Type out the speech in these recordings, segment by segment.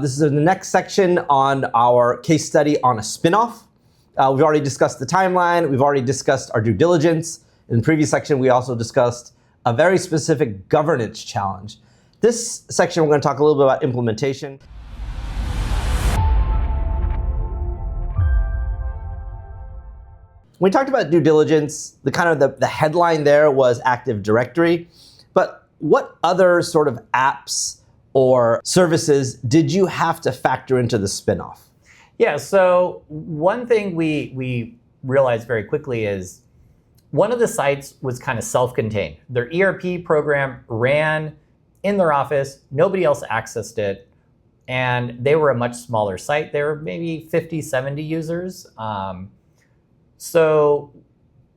This is the next section on our case study on a spinoff. We've already discussed the timeline. We've already discussed our due diligence. In the previous section, we also discussed a very specific governance challenge. This section, we're going to talk a little bit about implementation. When we talked about due diligence, the headline there was Active Directory. But what other sort of apps or services did you have to factor into the spinoff? Yeah, so one thing we realized very quickly is one of the sites was kind of self-contained. Their ERP program ran in their office, nobody else accessed it, and they were a much smaller site. They were maybe 50, 70 users. So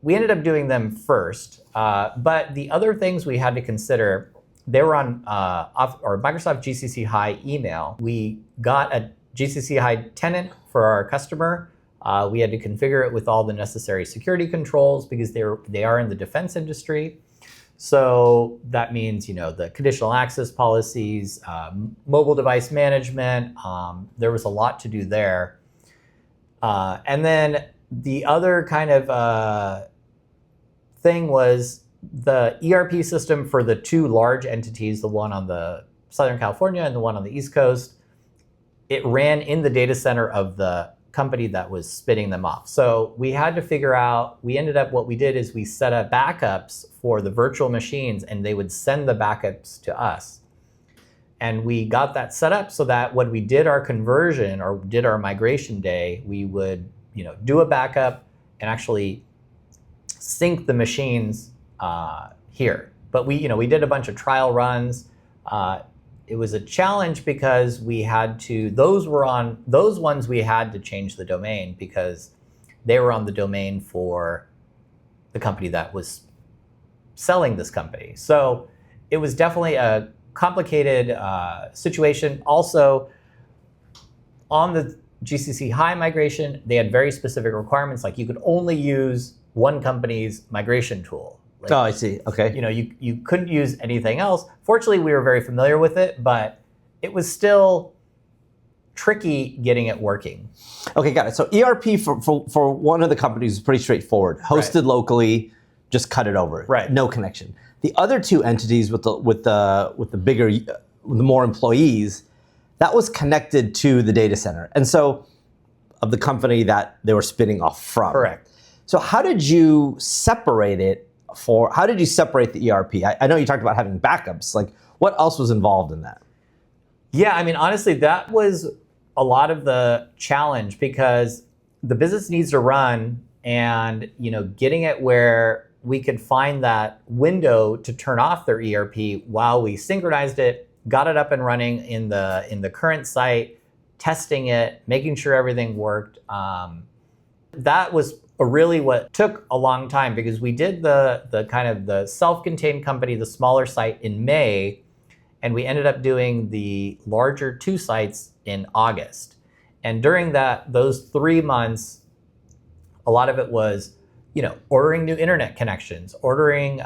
we ended up doing them first, but the other things we had to consider, they were on our Microsoft GCC High email. We got a GCC High tenant for our customer. We had to configure it with all the necessary security controls because they are in the defense industry. So that means, the conditional access policies, mobile device management. There was a lot to do there. And then the other kind of thing was the ERP system for the two large entities, the one on the Southern California and the one on the East Coast. It ran in the data center of the company that was spinning them off. So we had to figure out, what we did is we set up backups for the virtual machines and they would send the backups to us. And we got that set up so that when we did our conversion or did our migration day, we would do a backup and actually sync the machines here. But we did a bunch of trial runs. It was a challenge because we had to, those ones we had to change the domain because they were on the domain for the company that was selling this company. So it was definitely a complicated situation. Also, on the GCC High migration, they had very specific requirements, like you could only use one company's migration tool. Like, oh, I see. Okay. You couldn't use anything else. Fortunately, we were very familiar with it, but it was still tricky getting it working. Okay, got it. So ERP for one of the companies is pretty straightforward. Hosted locally, just cut it over. Right. No connection. The other two entities with the more employees, that was connected to the data center. And so of the company that they were spinning off from. Correct. So how did you separate it how did you separate the ERP? I know you talked about having backups. Like, what else was involved in that? Yeah, honestly, that was a lot of the challenge because the business needs to run and, getting it where we could find that window to turn off their ERP while we synchronized it, got it up and running in the current site, testing it, making sure everything worked. That was really what took a long time because we did the kind of the self-contained company, the smaller site in May, and we ended up doing the larger two sites in August. And during those 3 months, a lot of it was, ordering new internet connections, ordering,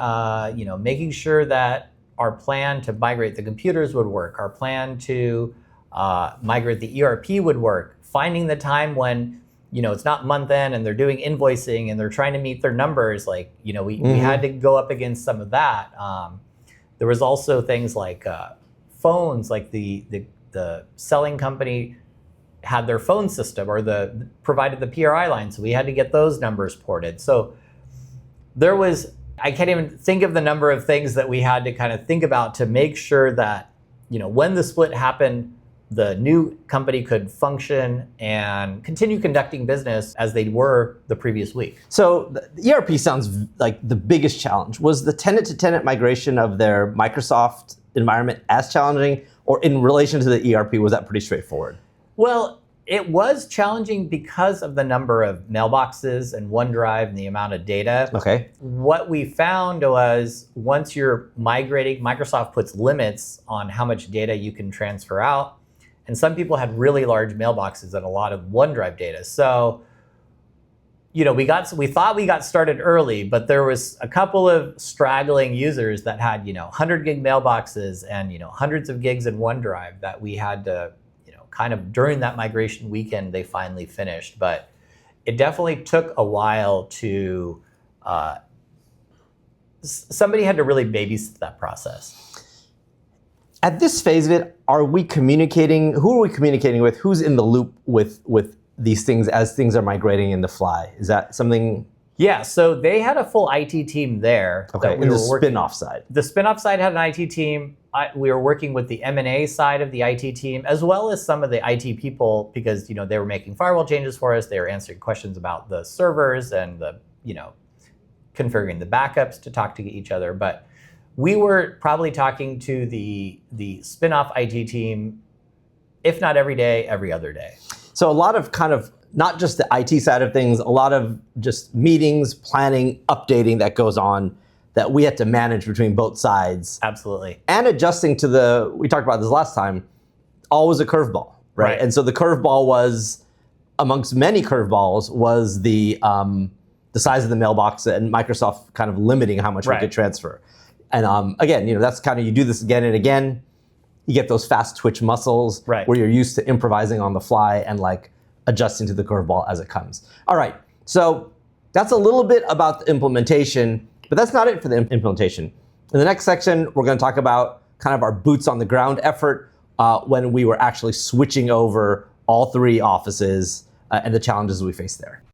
making sure that our plan to migrate the computers would work, our plan to migrate the ERP would work, finding the time when it's not month end and they're doing invoicing and they're trying to meet their numbers. Like, we had to go up against some of that. There was also things like phones, like the selling company had their phone system or provided the PRI line. So we had to get those numbers ported. So I can't even think of the number of things that we had to kind of think about to make sure that, when the split happened, the new company could function and continue conducting business as they were the previous week. So the ERP sounds like the biggest challenge. Was the tenant-to-tenant migration of their Microsoft environment as challenging, or in relation to the ERP, was that pretty straightforward? Well, it was challenging because of the number of mailboxes and OneDrive and the amount of data. Okay. What we found was once you're migrating, Microsoft puts limits on how much data you can transfer out. And some people had really large mailboxes and a lot of OneDrive data. So, we thought we got started early, but there was a couple of straggling users that had, 100 gig mailboxes and, hundreds of gigs in OneDrive that we had to, kind of during that migration weekend, they finally finished. But it definitely took a while to, somebody had to really babysit that process. At this phase of it, are we communicating, who are we communicating with? Who's in the loop with these things as things are migrating into Fly? Is that something? Yeah, so they had a full IT team there. Okay, that in the spin-off side. The spin-off side had an IT team. We were working with the M&A side of the IT team, as well as some of the IT people, because they were making firewall changes for us. They were answering questions about the servers and the configuring the backups to talk to each other. But we were probably talking to the spin-off IT team, if not every day, every other day. So a lot of kind of, not just the IT side of things, a lot of just meetings, planning, updating that goes on that we had to manage between both sides. Absolutely. And adjusting to we talked about this last time, always a curveball, right? And so the curveball was, amongst many curveballs, was the size of the mailbox and Microsoft kind of limiting how much we could transfer. And again, that's kind of, you do this again and again, you get those fast twitch muscles where you're used to improvising on the fly and like adjusting to the curveball as it comes. All right, so that's a little bit about the implementation, but that's not it for the implementation. In the next section, we're going to talk about kind of our boots on the ground effort when we were actually switching over all three offices and the challenges we faced there.